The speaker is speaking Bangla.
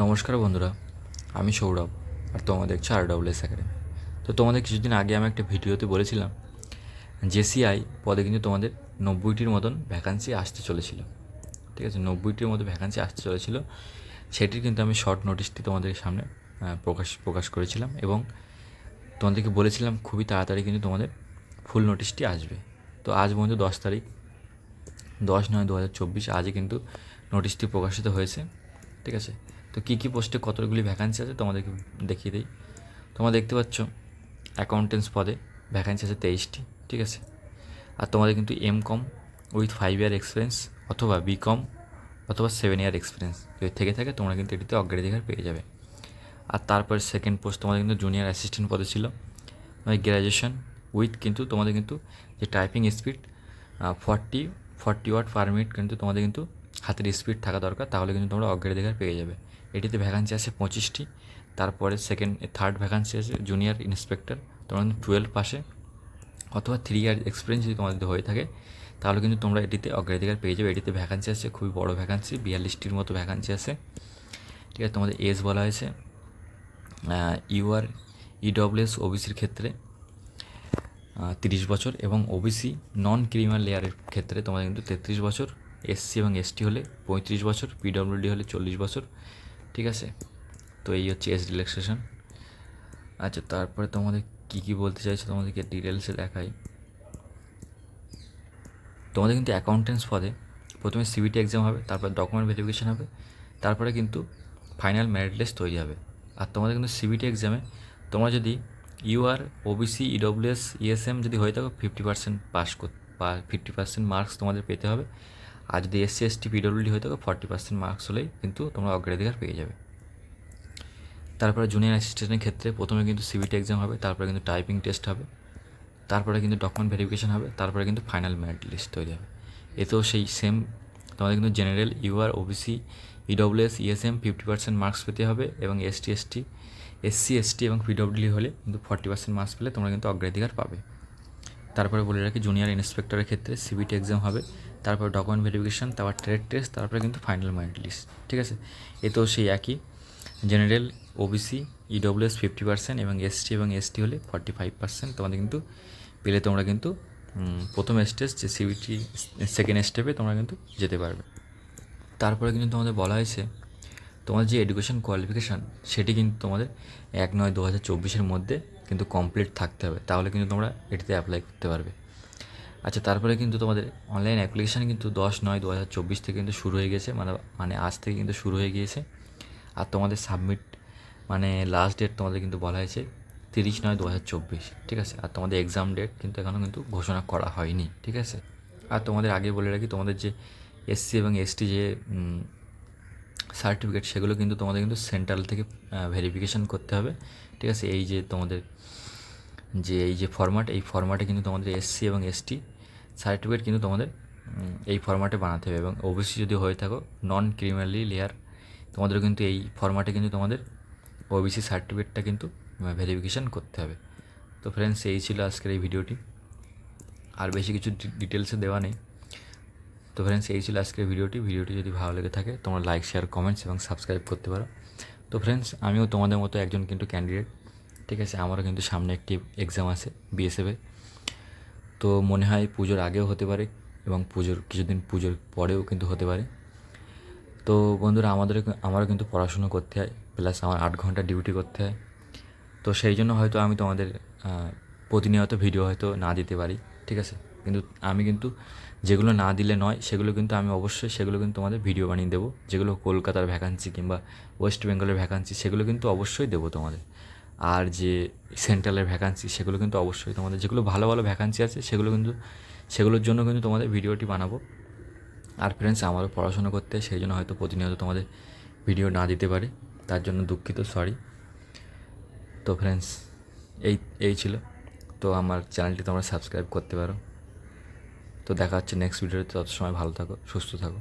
নমস্কার বন্ধুরা, আমি সৌরভ আর তোমরা দেখছো RWS একাডেমি। তো তোমাদের কিছুদিন আগে আমি একটা ভিডিওতে বলেছিলাম জেসিআই পদে কিন্তু তোমাদের 90টির মতন ভ্যাকান্সি আসতে চলেছিল। ঠিক আছে, 90টির মতো ভ্যাকান্সি আসতে চলেছিল। সেটির কিন্তু আমি শর্ট নোটিশটি তোমাদের সামনে প্রকাশ করেছিলাম এবং তোমাদেরকে বলেছিলাম খুবই তাড়াতাড়ি কিন্তু তোমাদের ফুল নোটিশটি আসবে। তো আজ পর্যন্ত 10 তারিখ 10/9/2024 আজই কিন্তু নোটিশটি প্রকাশিত হয়েছে। ঠিক আছে, তো কী কী পোস্টে কতগুলি ভ্যাকান্সি আছে তোমাদেরকে দেখিয়ে দিই। তোমরা দেখতে পাচ্ছ অ্যাকাউন্টেন্টস পদে ভ্যাকান্সি আছে 23টি। ঠিক আছে, আর তোমাদের কিন্তু M.Com উইথ 5 ইয়ার এক্সপিরিয়েন্স অথবা B.Com অথবা 7 ইয়ার এক্সপিরিয়েন্স যদি থেকে থাকে তোমরা কিন্তু এটিতে অগ্রাধিকার পেয়ে যাবে। আর তারপরে সেকেন্ড পোস্ট তোমাদের কিন্তু জুনিয়র অ্যাসিস্ট্যান্ট পদে ছিল গ্র্যাজুয়েশন উইথ কিন্তু তোমাদের কিন্তু যে typing speed 40 word per minute কিন্তু তোমাদের কিন্তু হাতের স্পিড থাকা দরকার, তাহলে কিন্তু তোমরা অগ্রাধিকার পেয়ে যাবে। এটিতে ভ্যাকান্সি আছে 25টি। তারপরে থার্ড ভ্যাকান্সি আছে জুনিয়র ইন্সপেক্টর, তোমরা কিন্তু 12 পাশে অথবা 3 ইয়ার এক্সপিরিয়েন্স যদি তোমাদের হয়ে থাকে তাহলে কিন্তু তোমরা এটিতে অগ্রাধিকার পেয়ে যাবে। এটিতে ভ্যাকান্সি আছে খুবই বড় ভ্যাকান্সি, 42টির মতো ভ্যাকান্সি আছে। ঠিক আছে, তোমাদের এজ বলা হয়েছে EWS ওবিসির ক্ষেত্রে 30 বছর এবং ওবিসি নন ক্রিমিনাল লেয়ারের ক্ষেত্রে তোমাদের কিন্তু 33 বছর, SC এবং ST হলে 35 বছর, PWD হলে 40 বছর। ঠিক আছে, তো এই হচ্ছে এজ রিল্যাক্সেশন। আচ্ছা, তারপরে তোমাদের কী বলতে চাইছো তোমাদেরকে ডিটেলসে দেখাই। তোমাদের কিন্তু অ্যাকাউন্টেন্টস পদে প্রথমে CBT এক্সাম হবে, তারপর ডকুমেন্ট ভেরিফিকেশান হবে, তারপরে কিন্তু ফাইনাল মেরিট লিস্ট তৈরি হবে। আর তোমাদের কিন্তু CBT এক্সামে তোমরা যদি OBC EWS ESM যদি হয়ে থাকো 50% পাস বা 50% মার্কস তোমাদের পেতে হবে। আর যদি SC ST PWD হয়ে থাকো 40% মার্কস হলেই কিন্তু তোমরা অগ্রাধিকার পেয়ে যাবে। তারপরে জুনিয়র অ্যাসিস্ট্যান্টের ক্ষেত্রে প্রথমে কিন্তু CBT এক্সাম হবে, তারপরে কিন্তু টাইপিং টেস্ট হবে, তারপরে কিন্তু ডকুমেন্ট ভেরিফিকেশান হবে, তারপরে কিন্তু ফাইনাল মেরিট লিস্ট তৈরি হবে। এতেও সেই সেম তোমাদের কিন্তু general OBC EWS ESM 50% marks পেতে হবে এবং SC ST এবং PWD হলে কিন্তু 40% মার্কস পেলে তোমরা কিন্তু অগ্রাধিকার পাবে। তারপরে বলে রাখি জুনিয়র ইন্সপেক্টরের ক্ষেত্রে CBT এক্সাম হবে, তারপর ডকুমেন্ট ভেরিফিকেশান, তারপর ট্রেড টেস্ট, তারপরে কিন্তু ফাইনাল মেরিট লিস্ট। ঠিক আছে, এতেও সেই একই জেনারেল OBC EWS 50% এবং ST এবং ST হলে 45% তোমাদের কিন্তু পেলে তোমরা কিন্তু প্রথম স্টেজ যে CBT সেকেন্ড স্টেপে তোমরা কিন্তু যেতে পারবে। তারপরে কিন্তু তোমাদের বলা হয়েছে তোমাদের যে এডুকেশন কোয়ালিফিকেশান সেটি কিন্তু তোমাদের 1/9/2024 মধ্যে কিন্তু কমপ্লিট থাকতে হবে, তাহলে কিন্তু তোমরা এটিতে অ্যাপ্লাই করতে পারবে। আচ্ছা, তারপরে কিন্তু তোমাদের অনলাইন অ্যাপ্লিকেশান কিন্তু 10/9/2024 থেকে কিন্তু শুরু হয়ে গেছে, মানে আজ থেকে কিন্তু শুরু হয়ে গিয়েছে। আর তোমাদের সাবমিট লাস্ট ডেট তোমাদের কিন্তু বলা হয়েছে 30/9/2024। ঠিক আছে, আর তোমাদের এক্সাম ডেট কিন্তু এখনও কিন্তু ঘোষণা করা হয়নি। ঠিক আছে, আর তোমাদের আগে বলে রাখি তোমাদের যে SC এবং ST যে সার্টিফিকেট সেগুলো কিন্তু তোমাদের কিন্তু সেন্ট্রাল থেকে ভেরিফিকেশান করতে হবে। ঠিক আছে, এই যে তোমাদের এই যে ফরম্যাট, এই ফরম্যাটে কিন্তু তোমাদের SC এবং ST সার্টিফিকেট কিন্তু তোমাদের এই ফরম্যাটে বানাতে হবে এবং OBC যদি হয়ে থাকো নন ক্রিমিনালি লেয়ার তোমাদেরও কিন্তু এই ফরম্যাটে কিন্তু তোমাদের OBC সার্টিফিকেটটা কিন্তু ভেরিফিকেশান করতে হবে। তো ফ্রেন্ডস, এই ছিল আজকের এই ভিডিওটি, আর বেশি কিছু ডিটেলসে দেওয়া নেই। তো ফ্রেন্ডস, এই ছিল আজকের ভিডিওটি যদি ভালো লেগে থাকে তোমরা লাইক শেয়ার কমেন্টস এবং সাবস্ক্রাইব করতে পারো। তো ফ্রেন্ডস, আমিও তোমাদের মতো একজন কিন্তু ক্যান্ডিডেট। ঠিক আছে, আমারও কিন্তু সামনে একটি এক্সাম আছে BSF এর। তো মনে হয় পুজোর আগেও হতে পারে এবং পুজোর পরেও কিন্তু হতে পারে। তো বন্ধুরা, আমারও কিন্তু পড়াশুনো করতে হয়, প্লাস আমার 8 ঘন্টা ডিউটি করতে হয়। তো সেই জন্য হয়তো আমি তোমাদের প্রতিনিয়ত ভিডিও হয়তো না দিতে পারি। ঠিক আছে, কিন্তু আমি কিন্তু যেগুলো না দিলে নয় সেগুলো কিন্তু আমি অবশ্যই সেগুলো কিন্তু তোমাদের ভিডিও বানিয়ে দেবো। যেগুলো কলকাতার ভ্যাকান্সি কিংবা ওয়েস্ট বেঙ্গলের ভ্যাকান্সি সেগুলো কিন্তু অবশ্যই দেবো তোমাদের। আর যে সেন্ট্রালের ভ্যাকান্সি সেগুলো কিন্তু অবশ্যই তোমাদের, যেগুলো ভালো ভালো ভ্যাকান্সি আছে সেগুলোর জন্য কিন্তু তোমাদের ভিডিওটি বানাবো। আর ফ্রেন্ডস, আমারও পড়াশোনা করতে সেই জন্য হয়তো প্রতিনিয়ত তোমাদের ভিডিও না দিতে পারি, তার জন্য দুঃখিত, সরি। তো ফ্রেন্ডস, এই ছিল। তো আমার চ্যানেলটি তোমরা সাবস্ক্রাইব করতে পারো। তো দেখা হচ্ছে নেক্সট ভিডিওতে, তত সময় ভালো থাকো, সুস্থ থাকো।